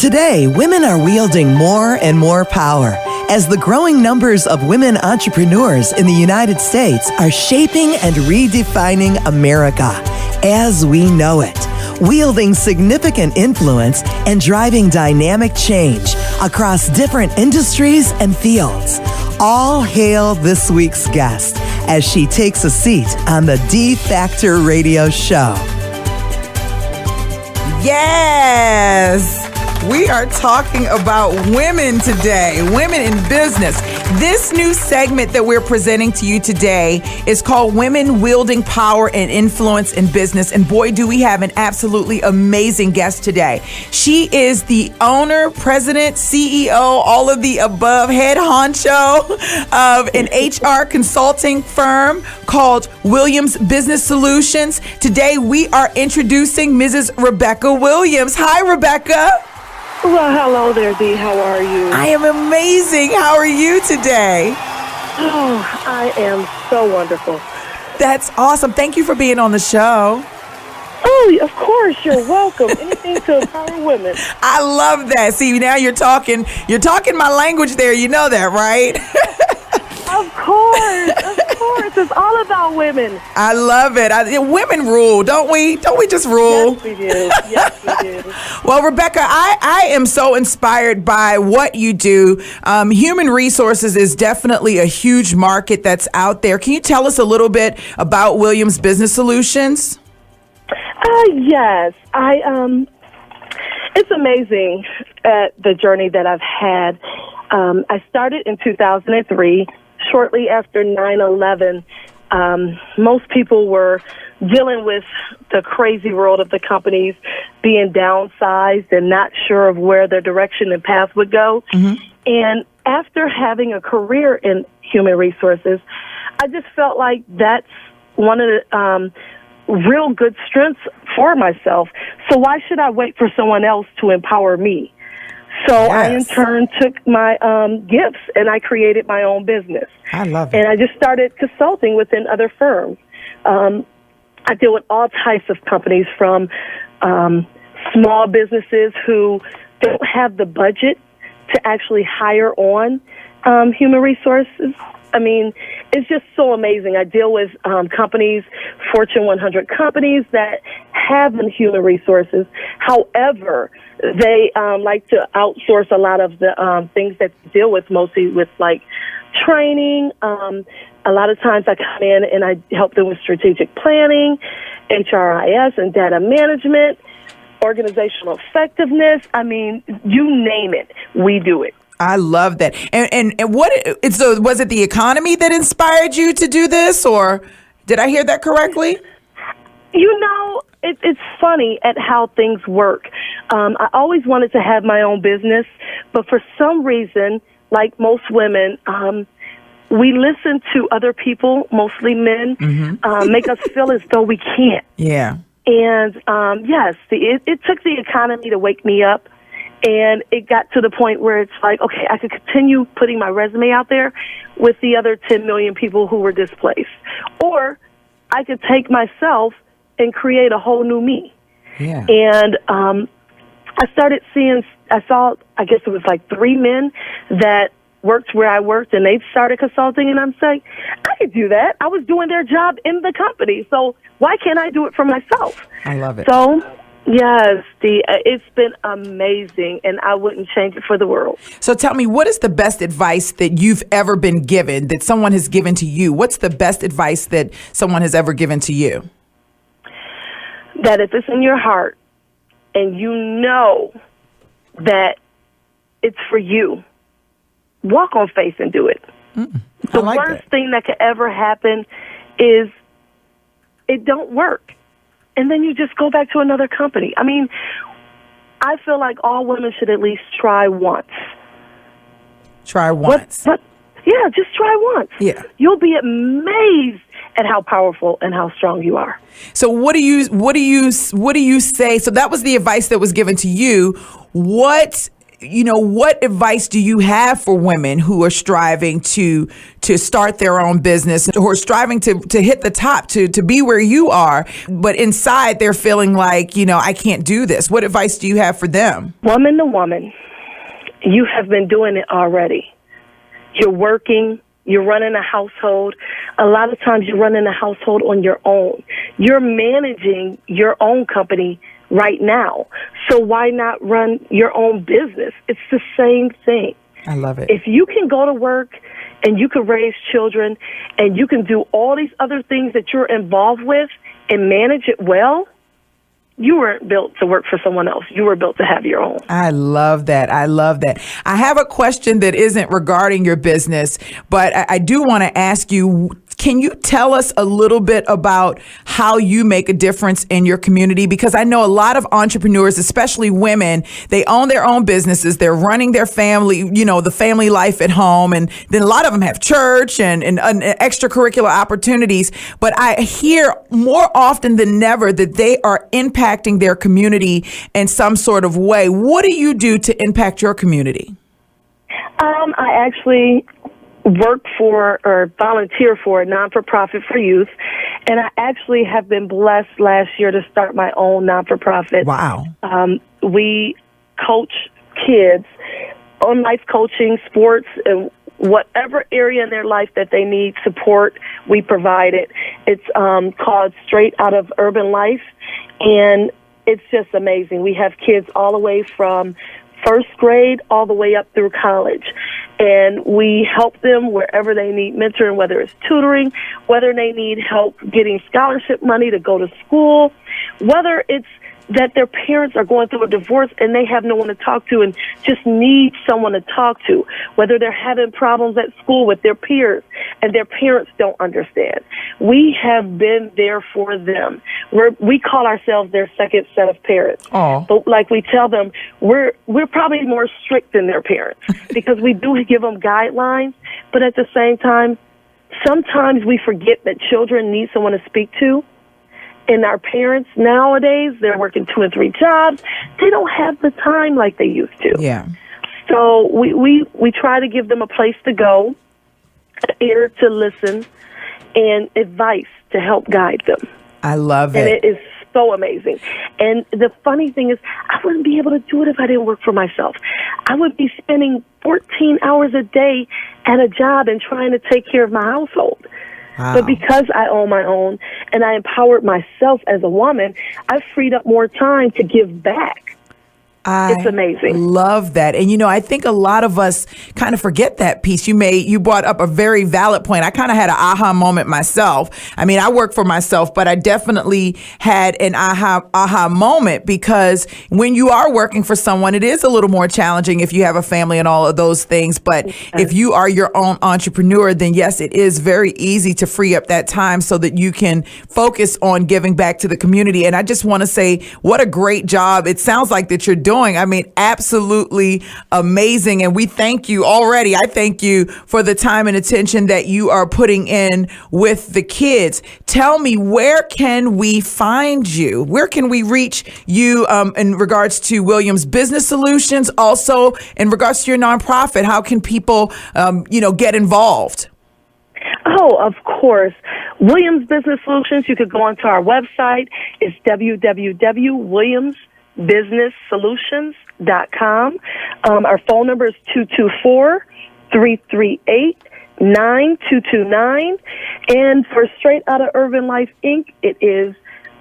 Today, women are wielding more and more power as the growing numbers of women entrepreneurs in the United States are shaping and redefining America as we know it, wielding significant influence and driving dynamic change across different industries and fields. All hail this week's guest as she takes a seat on the D Factor Radio Show. Yes! We are talking about women today, women in business. This new segment that we're presenting to you today is called Women Wielding Power and Influence in Business. And boy, do we have an absolutely amazing guest today. She is the owner, president, CEO, all of the above, head honcho of an HR consulting firm called Williams Business Solutions. Today, we are introducing Mrs. Rebecca Williams. Hi, Rebecca. Well, hello there, Dee. How are you? I am amazing. How are you today? Oh, I am so wonderful. That's awesome. Thank you for being on the show. Oh, of course. You're welcome. Anything to empower women. I love that. See, now you're talking my language there. You know that, right? Of course. It's all about women. I love it. Women rule, don't we? Don't we just rule? Yes, we do. Well, Rebecca, I am so inspired by what you do. Human resources is definitely a huge market that's out there. Can you tell us a little bit about Williams Business Solutions? Yes. It's amazing the journey that I've had. I started in 2003. Shortly after 9/11, most people were dealing with the crazy world of the companies being downsized and not sure of where their direction and path would go. Mm-hmm. And after having a career in human resources, I just felt like that's one of the real good strengths for myself. So why should I wait for someone else to empower me? So yes. I, in turn, took my gifts and I created my own business. I love it. And I just started consulting within other firms. I deal with all types of companies, from small businesses who don't have the budget to actually hire on human resources. I mean, it's just so amazing. I deal with companies, Fortune 100 companies that have human resources. However, they like to outsource a lot of the things that they deal with, mostly with like training. A lot of times I come in and I help them with strategic planning, HRIS and data management, organizational effectiveness. I mean, you name it, we do it. I love that. And so was it the economy that inspired you to do this, or did I hear that correctly? You know, it's funny at how things work. I always wanted to have my own business, but for some reason, like most women, we listen to other people, mostly men, make us feel as though we can't. Yeah. And yes, it took the economy to wake me up. And it got to the point where it's like, okay, I could continue putting my resume out there with the other 10 million people who were displaced. Or I could take myself and create a whole new me. Yeah. And I saw, I guess it was like 3 men that worked where I worked, and they started consulting, and I'm saying, I could do that. I was doing their job in the company, so why can't I do it for myself? I love it. So... yes, it's been amazing, and I wouldn't change it for the world. So tell me, what is the best advice that you've ever been given, that someone has given to you? What's the best advice that someone has ever given to you? That if it's in your heart and you know that it's for you, walk on faith and do it. The worst thing that could ever happen is it don't work. And then you just go back to another company. I mean, I feel like all women should at least try once. Try once. But yeah, just try once. Yeah. You'll be amazed at how powerful and how strong you are. So what do you say? So that was the advice that was given to you. What what advice do you have for women who are striving to start their own business, who are striving to hit the top, to be where you are, but inside they're feeling like, I can't do this? What advice do you have for them? Woman to woman, you have been doing it already. You're working. You're running a household. A lot of times you're running a household on your own. You're managing your own company right now. So why not run your own business? It's the same thing. I love it. If you can go to work and you can raise children and you can do all these other things that you're involved with and manage it well, you weren't built to work for someone else. You were built to have your own. I love that. I love that. I have a question that isn't regarding your business, but I do want to ask you, can you tell us a little bit about how you make a difference in your community? Because I know a lot of entrepreneurs, especially women, they own their own businesses. They're running their family, the family life at home. And then a lot of them have church and extracurricular opportunities. But I hear more often than never that they are impacting their community in some sort of way. What do you do to impact your community? I actually work for or volunteer for a non-for-profit for youth, and I actually have been blessed last year to start my own non-for-profit. Wow. We coach kids on life coaching, sports, and whatever area in their life that they need support, we provide it. It's called Straight Out of Urban Life, and it's just amazing. We have kids all the way from first grade all the way up through college. And we help them wherever they need mentoring, whether it's tutoring, whether they need help getting scholarship money to go to school, whether it's that their parents are going through a divorce and they have no one to talk to and just need someone to talk to, whether they're having problems at school with their peers and their parents don't understand. We have been there for them. We call ourselves their second set of parents. Aww. But like we tell them, we're probably more strict than their parents because we do give them guidelines, but at the same time, sometimes we forget that children need someone to speak to. And our parents nowadays, they're working 2 and 3 jobs. They don't have the time like they used to. Yeah. So we try to give them a place to go, an ear to listen, and advice to help guide them. I love it. And it is so amazing. And the funny thing is, I wouldn't be able to do it if I didn't work for myself. I would be spending 14 hours a day at a job and trying to take care of my household. Wow. But because I own my own and I empowered myself as a woman, I've freed up more time to give back. It's amazing. Love that. And, I think a lot of us kind of forget that piece. You brought up a very valid point. I kind of had an aha moment myself. I mean, I work for myself, but I definitely had an aha moment because when you are working for someone, it is a little more challenging if you have a family and all of those things. But if you are your own entrepreneur, then yes, it is very easy to free up that time so that you can focus on giving back to the community. And I just want to say, what a great job. It sounds like that you're doing. I mean, absolutely amazing. And we thank you already. I thank you for the time and attention that you are putting in with the kids. Tell me, where can we find you? Where can we reach you in regards to Williams Business Solutions? Also, in regards to your nonprofit, how can people, get involved? Oh, of course. Williams Business Solutions, you could go onto our website. It's www.williamsbusinesssolutions.com. Our phone number is 224-338-9229. And for Straight Outta Urban Life, Inc., it is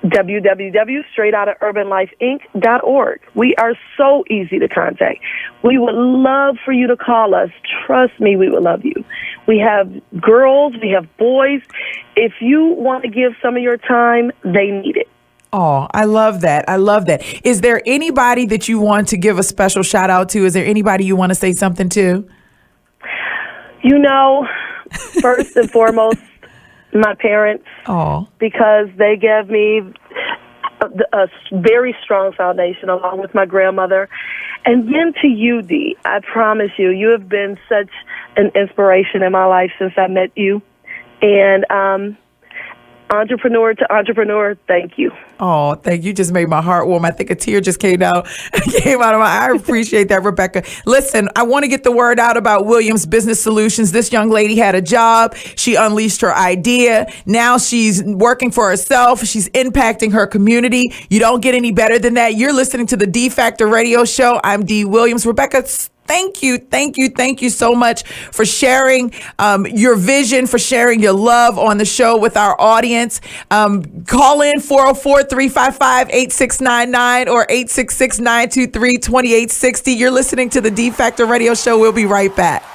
www.straightoutofurbanlifeinc.org. We are so easy to contact. We would love for you to call us. Trust me, we would love you. We have girls, we have boys. If you want to give some of your time, they need it. Oh, I love that. I love that. Is there anybody that you want to give a special shout out to? Is there anybody you want to say something to? First and foremost, my parents. Oh. Because they gave me a very strong foundation along with my grandmother. And then to you, Dee, I promise you, you have been such an inspiration in my life since I met you. And entrepreneur to entrepreneur, thank you. Oh, thank you. Just made my heart warm. I think a tear just came out of my eye. I appreciate that, Rebecca. Listen, I want to get the word out about Williams Business Solutions. This young lady had a job. She unleashed her idea. Now she's working for herself. She's impacting her community. You don't get any better than that. You're listening to the D Factor Radio Show. I'm Dee Williams. Rebecca, thank you so much for sharing your vision, for sharing your love on the show with our audience. Call in 404-355-8699 or 866-923-2860. You're listening to the D Factor Radio Show. We'll be right back.